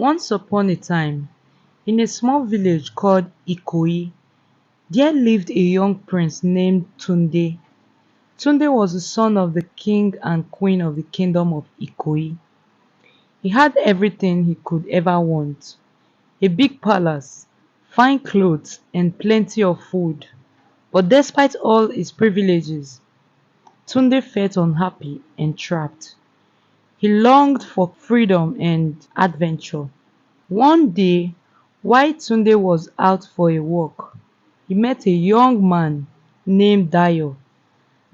Once upon a time, in a small village called Ikoyi, there lived a young prince named Tunde. Tunde was the son of the king and queen of the kingdom of Ikoyi. He had everything he could ever want: a big palace, fine clothes, and plenty of food. But despite all his privileges, Tunde felt unhappy and trapped. He longed for freedom and adventure. One day, while Tunde was out for a walk, he met a young man named Dayo.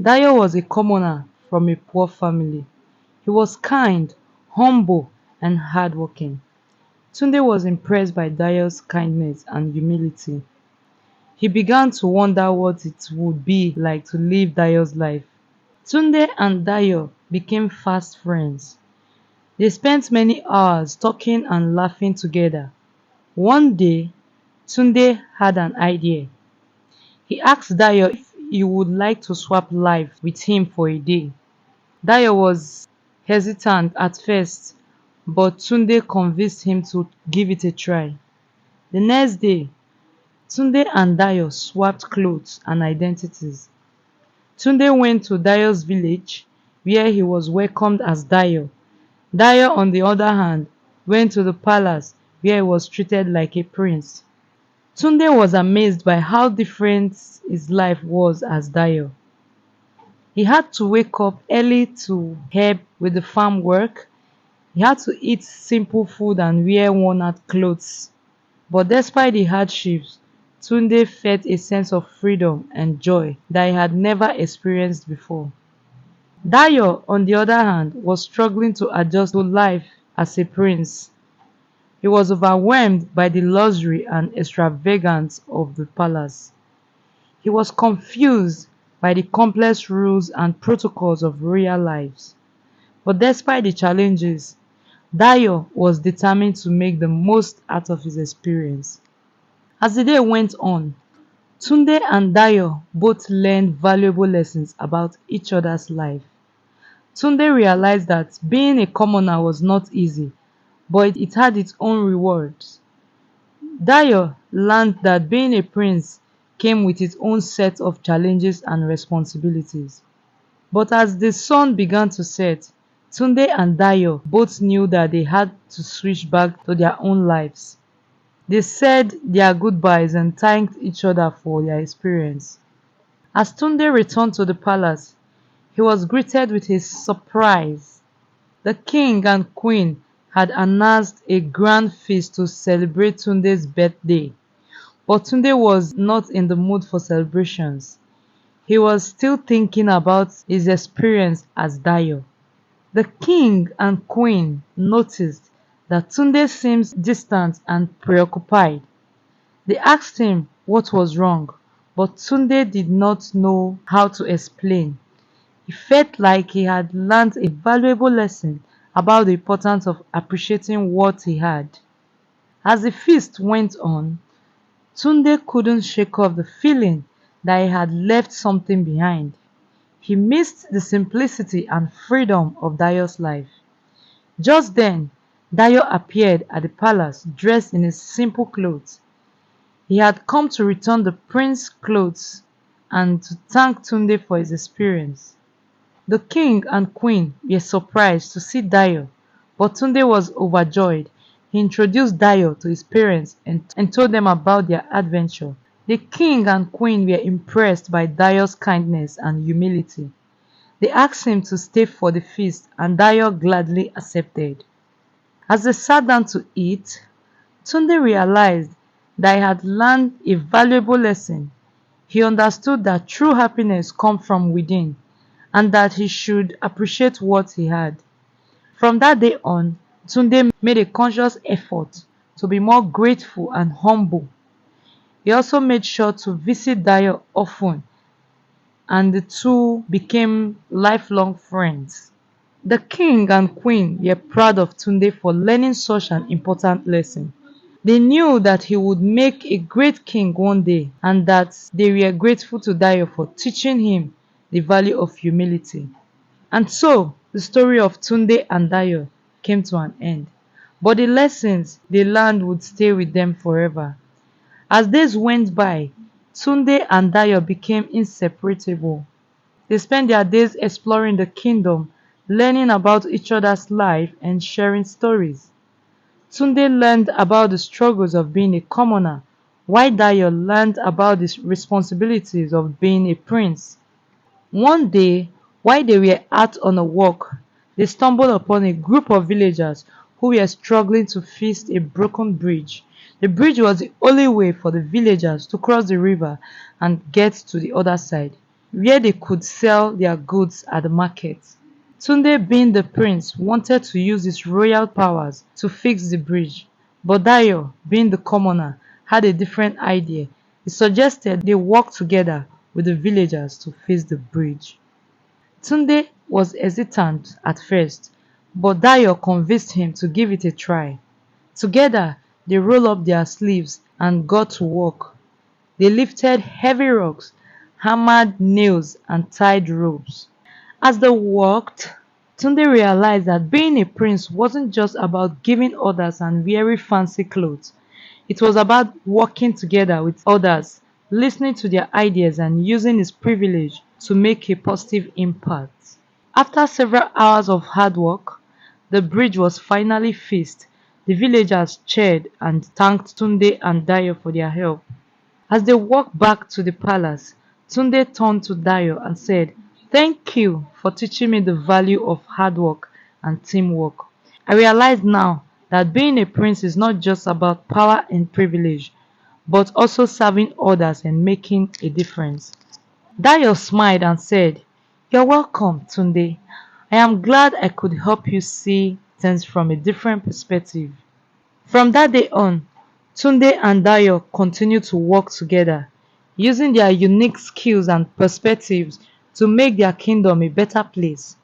Dayo was a commoner from a poor family. He was kind, humble, and hardworking. Tunde was impressed by Dayo's kindness and humility. He began to wonder what it would be like to live Dayo's life. Tunde and Dayo became fast friends. They spent many hours talking and laughing together. One day, Tunde had an idea. He asked Dayo if he would like to swap life with him for a day. Dayo was hesitant at first, but Tunde convinced him to give it a try. The next day, Tunde and Dayo swapped clothes and identities. Tunde went to Dayo's village, where he was welcomed as Dayo. Dayo, on the other hand, went to the palace, where he was treated like a prince. Tunde was amazed by how different his life was as Dayo. He had to wake up early to help with the farm work. He had to eat simple food and wear worn-out clothes. But despite the hardships, Tunde felt a sense of freedom and joy that he had never experienced before. Dayo, on the other hand, was struggling to adjust to life as a prince. He was overwhelmed by the luxury and extravagance of the palace. He was confused by the complex rules and protocols of royal lives. But despite the challenges, Dayo was determined to make the most out of his experience. As the day went on, Tunde and Dayo both learned valuable lessons about each other's life. Tunde realized that being a commoner was not easy, but it had its own rewards. Dayo learned that being a prince came with its own set of challenges and responsibilities. But as the sun began to set, Tunde and Dayo both knew that they had to switch back to their own lives. They said their goodbyes and thanked each other for their experience. As Tunde returned to the palace, he was greeted with a surprise. The king and queen had announced a grand feast to celebrate Tunde's birthday, but Tunde was not in the mood for celebrations. He was still thinking about his experience as Dayo. The king and queen noticed that Tunde seemed distant and preoccupied. They asked him what was wrong, but Tunde did not know how to explain. He felt like he had learned a valuable lesson about the importance of appreciating what he had. As the feast went on, Tunde couldn't shake off the feeling that he had left something behind. He missed the simplicity and freedom of Dayo's life. Just then, Dayo appeared at the palace dressed in his simple clothes. He had come to return the prince's clothes and to thank Tunde for his experience. The king and queen were surprised to see Dayo, but Tunde was overjoyed. He introduced Dayo to his parents and told them about their adventure. The king and queen were impressed by Dayo's kindness and humility. They asked him to stay for the feast, and Dayo gladly accepted. As they sat down to eat, Tunde realized that he had learned a valuable lesson. He understood that true happiness comes from within, and that he should appreciate what he had. From that day on, Tunde made a conscious effort to be more grateful and humble. He also made sure to visit Dayo often, and the two became lifelong friends. The king and queen were proud of Tunde for learning such an important lesson. They knew that he would make a great king one day, and that they were grateful to Dayo for teaching him the value of humility. And so, the story of Tunde and Dayo came to an end. but the lessons they learned would stay with them forever. As days went by, Tunde and Dayo became inseparable. They spent their days exploring the kingdom, learning about each other's life and sharing stories. Tunde learned about the struggles of being a commoner, while Dayo learned about the responsibilities of being a prince. One day, while they were out on a walk, they stumbled upon a group of villagers who were struggling to fix a broken bridge. The bridge was the only way for the villagers to cross the river and get to the other side, where they could sell their goods at the market. Tunde, being the prince, wanted to use his royal powers to fix the bridge, but Dayo, being the commoner, had a different idea. He suggested they work together with the villagers to fix the bridge. Tunde was hesitant at first, but Dayo convinced him to give it a try. Together, they rolled up their sleeves and got to work. They lifted heavy rocks, hammered nails, and tied ropes. As they worked, Tunde realized that being a prince wasn't just about giving orders and wearing fancy clothes. It was about working together with others, listening to their ideas, and using his privilege to make a positive impact. After several hours of hard work, the bridge was finally fixed. The villagers cheered and thanked Tunde and Dayo for their help. As they walked back to the palace, Tunde turned to Dayo and said, "Thank you for teaching me the value of hard work and teamwork. I realize now that being a prince is not just about power and privilege, but also serving others and making a difference." Dayo smiled and said, "You're welcome, Tunde. I am glad I could help you see things from a different perspective." From that day on, Tunde and Dayo continued to work together, using their unique skills and perspectives to make their kingdom a better place.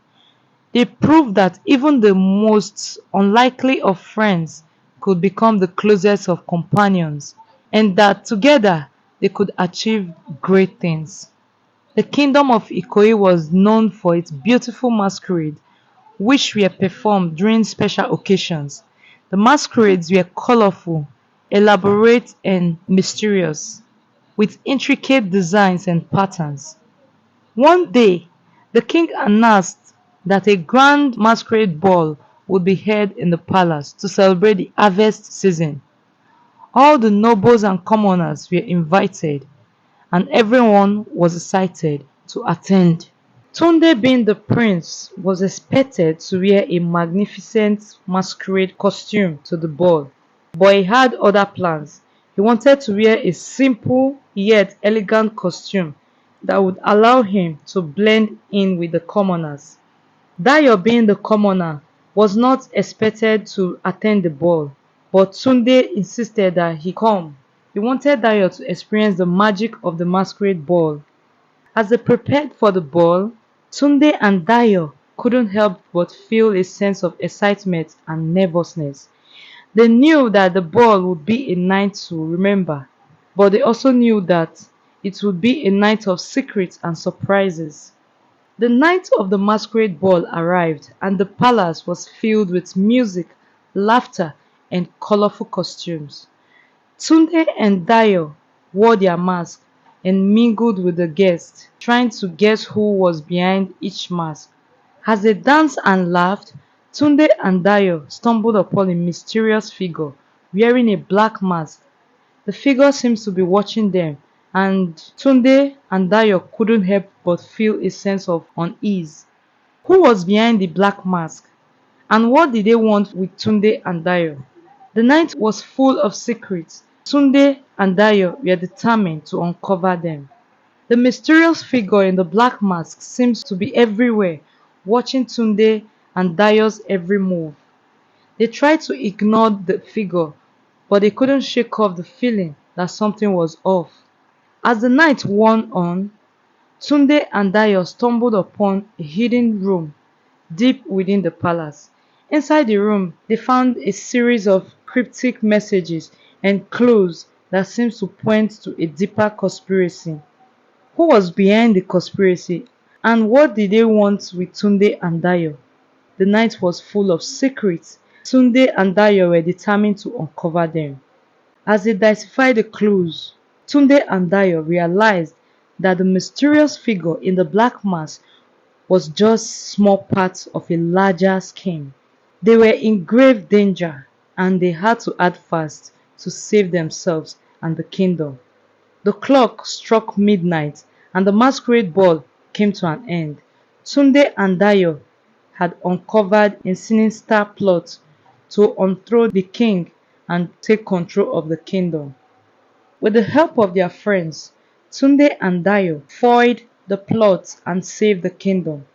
They proved that even the most unlikely of friends could become the closest of companions, and that together they could achieve great things. The kingdom of Ikoyi was known for its beautiful masquerade, which were performed during special occasions. The masquerades were colorful, elaborate, and mysterious, with intricate designs and patterns. One day, the king announced that a grand masquerade ball would be held in the palace to celebrate the harvest season. All the nobles and commoners were invited, and everyone was excited to attend. Tunde, being the prince, was expected to wear a magnificent masquerade costume to the ball, but he had other plans. He wanted to wear a simple yet elegant costume that would allow him to blend in with the commoners. Dayo, being the commoner, was not expected to attend the ball, but Tunde insisted that he come. He wanted Dayo to experience the magic of the masquerade ball. As they prepared for the ball, Tunde and Dayo couldn't help but feel a sense of excitement and nervousness. They knew that the ball would be a night to remember, but they also knew that it would be a night of secrets and surprises. The night of the masquerade ball arrived, and the palace was filled with music, laughter, and colorful costumes. Tunde and Dayo wore their masks and mingled with the guests, trying to guess who was behind each mask. As they danced and laughed, Tunde and Dayo stumbled upon a mysterious figure wearing a black mask. The figure seems to be watching them, and Tunde and Dayo couldn't help but feel a sense of unease. Who was behind the black mask? And what did they want with Tunde and Dayo? The night was full of secrets. Tunde and Dayo were determined to uncover them. The mysterious figure in the black mask seems to be everywhere, watching Tunde and Dayo's every move. They tried to ignore the figure, but they couldn't shake off the feeling that something was off. As the night wore on, Tunde and Dayo stumbled upon a hidden room deep within the palace. Inside the room, they found a series of cryptic messages and clues that seemed to point to a deeper conspiracy. Who was behind the conspiracy, and what did they want with Tunde and Dayo? The night was full of secrets, Tunde and Dayo were determined to uncover them. As they deciphered the clues, Tunde and Dayo realized that the mysterious figure in the black mask was just small part of a larger scheme. They were in grave danger and they had to act fast to save themselves and the kingdom. The clock struck midnight and the masquerade ball came to an end. Tunde and Dayo had uncovered a sinister plot to unthrone the king and take control of the kingdom. With the help of their friends, Tunde and Dayo foiled the plot and saved the kingdom.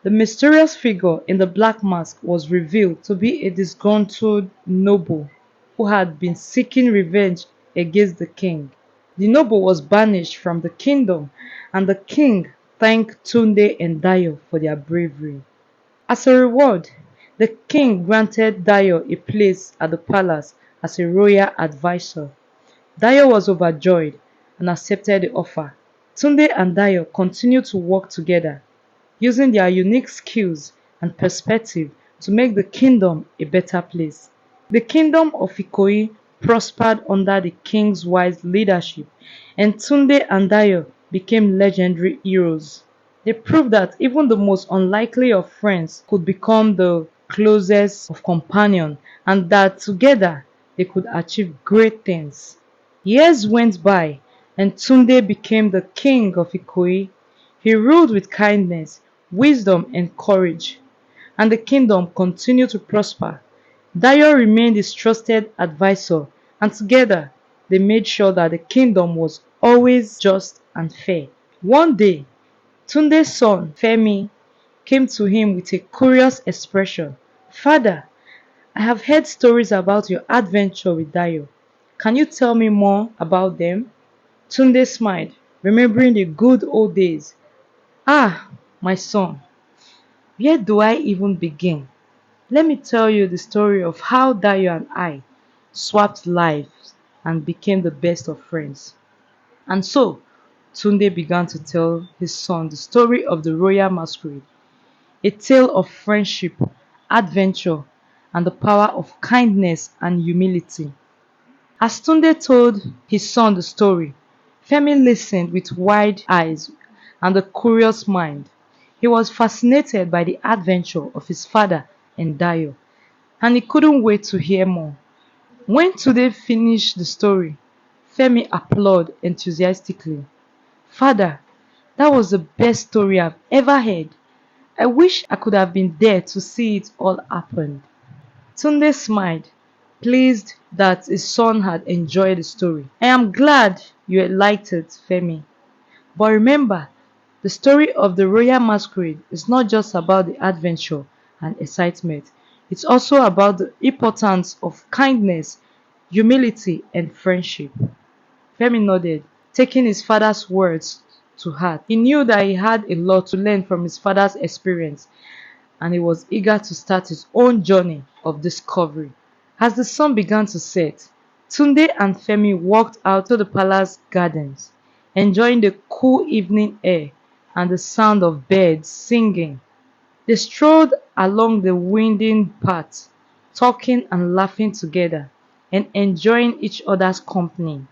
The mysterious figure in the black mask was revealed to be a disgruntled noble who had been seeking revenge against the king. The noble was banished from the kingdom, and the king thanked Tunde and Dayo for their bravery. As a reward, the king granted Dayo a place at the palace as a royal advisor. Dayo was overjoyed and accepted the offer. Tunde and Dayo continued to work together, using their unique skills and perspective to make the kingdom a better place. The kingdom of Ikoyi prospered under the king's wise leadership, and Tunde and Dayo became legendary heroes. They proved that even the most unlikely of friends could become the closest of companions, and that together they could achieve great things. Years went by, and Tunde became the king of Ikoyi. He ruled with kindness, wisdom, and courage, and the kingdom continued to prosper. Dayo remained his trusted advisor, and together they made sure that the kingdom was always just and fair. One day, Tunde's son, Femi, came to him with a curious expression. "Father, I have heard stories about your adventure with Dayo. Can you tell me more about them?" Tunde smiled, remembering the good old days. "Ah, my son, where do I even begin? Let me tell you the story of how Dayo and I swapped lives and became the best of friends." And so, Tunde began to tell his son the story of the royal masquerade, a tale of friendship, adventure, and the power of kindness and humility. As Tunde told his son the story, Femi listened with wide eyes and a curious mind. He was fascinated by the adventure of his father and Dayo, and he couldn't wait to hear more. When Tunde finished the story, Femi applauded enthusiastically. "Father, that was the best story I've ever heard. I wish I could have been there to see it all happen." Tunde smiled, pleased that his son had enjoyed the story. "I am glad you liked it, Femi. But remember, the story of the royal masquerade is not just about the adventure and excitement. It's also about the importance of kindness, humility, and friendship." Femi nodded, taking his father's words to heart. He knew that he had a lot to learn from his father's experience, and he was eager to start his own journey of discovery. As the sun began to set, Tunde and Femi walked out to the palace gardens, enjoying the cool evening air and the sound of birds singing. They strolled along the winding path, talking and laughing together, and enjoying each other's company.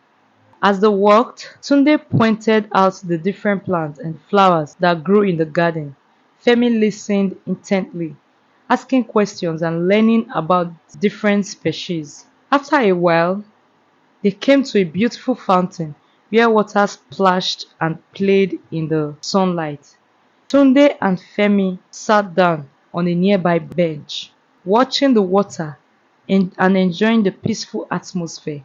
As they walked, Tunde pointed out the different plants and flowers that grew in the garden. Femi listened intently, asking questions and learning about different species. After a while, they came to a beautiful fountain where water splashed and played in the sunlight. Tunde and Femi sat down on a nearby bench, watching the water and enjoying the peaceful atmosphere.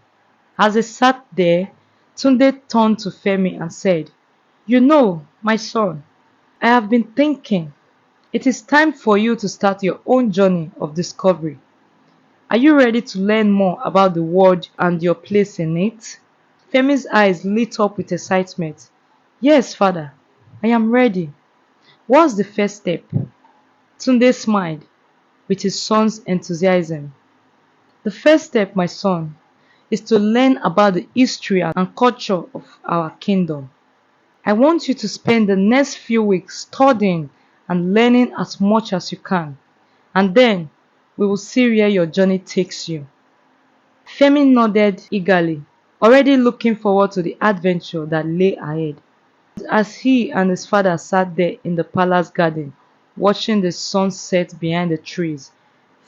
As they sat there, Tunde turned to Femi and said, "You know, my son, I have been thinking. It is time for you to start your own journey of discovery. Are you ready to learn more about the world and your place in it?" Femi's eyes lit up with excitement. "Yes, father, I am ready. What's the first step?" Tunde smiled with his son's enthusiasm. "The first step, my son, is to learn about the history and culture of our kingdom. I want you to spend the next few weeks studying and learning as much as you can. And then, We will see where your journey takes you. Femi nodded eagerly, already looking forward to the adventure that lay ahead. As he and his father sat there in the palace garden, watching the sun set behind the trees,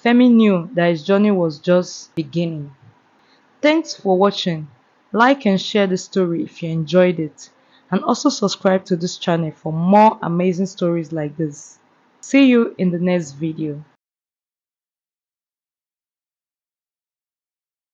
Femi knew that his journey was just beginning. Thanks for watching. Like and share the story if you enjoyed it. And also subscribe to this channel for more amazing stories like this. See you in the next video.